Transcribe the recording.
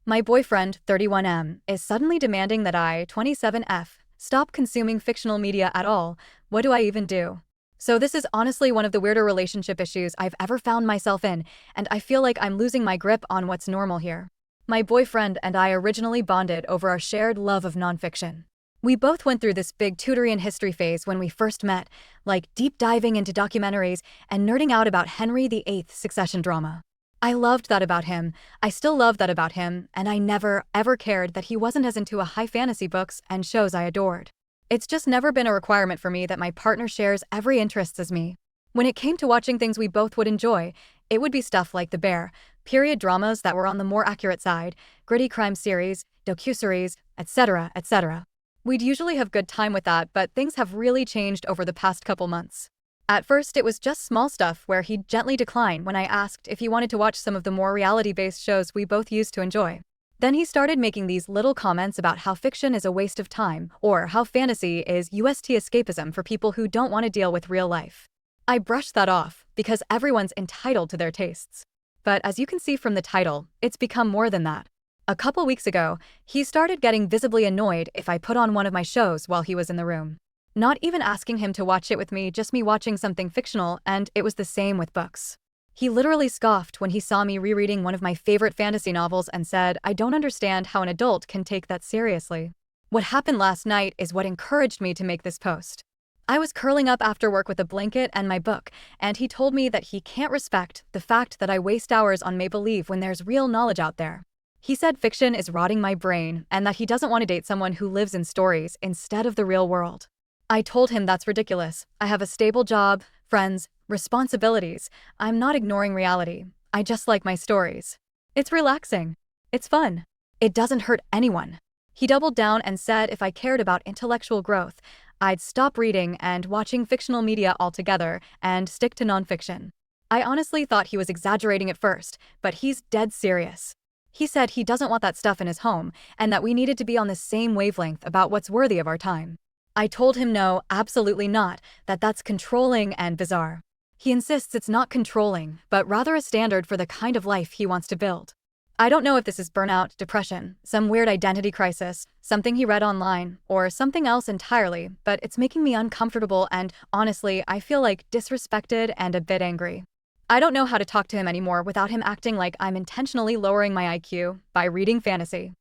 My boyfriend, 31M, is suddenly demanding that I, 27F, stop consuming fictional media at all. What do I even do? So this is honestly one of the weirder relationship issues I've ever found myself in, and I feel like I'm losing my grip on what's normal here. My boyfriend and I originally bonded over our shared love of nonfiction. We both went through this big Tudorian history phase when we first met, like deep diving into documentaries and nerding out about Henry VIII's succession drama. I loved that about him, I still love that about him, and I never, ever cared that he wasn't as into a high fantasy books and shows I adored. It's just never been a requirement for me that my partner shares every interest as me. When it came to watching things we both would enjoy, it would be stuff like The Bear, period dramas that were on the more accurate side, gritty crime series, docuseries, etc., etc. We'd usually have good time with that, but things have really changed over the past couple months. At first, it was just small stuff where he'd gently decline when I asked if he wanted to watch some of the more reality-based shows we both used to enjoy. Then he started making these little comments about how fiction is a waste of time, or how fantasy is escapism for people who don't want to deal with real life. I brushed that off, because everyone's entitled to their tastes. But as you can see from the title, it's become more than that. A couple weeks ago, he started getting visibly annoyed if I put on one of my shows while he was in the room. Not even asking him to watch it with me, just me watching something fictional, and it was the same with books. He literally scoffed when he saw me rereading one of my favorite fantasy novels and said, "I don't understand how an adult can take that seriously." What happened last night is what encouraged me to make this post. I was curling up after work with a blanket and my book, and he told me that he can't respect the fact that I waste hours on make-believe when there's real knowledge out there. He said fiction is rotting my brain and that he doesn't want to date someone who lives in stories instead of the real world. I told him that's ridiculous. I have a stable job, friends, responsibilities. I'm not ignoring reality. I just like my stories. It's relaxing. It's fun. It doesn't hurt anyone. He doubled down and said if I cared about intellectual growth, I'd stop reading and watching fictional media altogether and stick to nonfiction. I honestly thought he was exaggerating at first, but he's dead serious. He said he doesn't want that stuff in his home and that we needed to be on the same wavelength about what's worthy of our time. I told him no, absolutely not, that's controlling and bizarre. He insists it's not controlling, but rather a standard for the kind of life he wants to build. I don't know if this is burnout, depression, some weird identity crisis, something he read online, or something else entirely, but it's making me uncomfortable and, honestly, I feel like disrespected and a bit angry. I don't know how to talk to him anymore without him acting like I'm intentionally lowering my IQ by reading fantasy.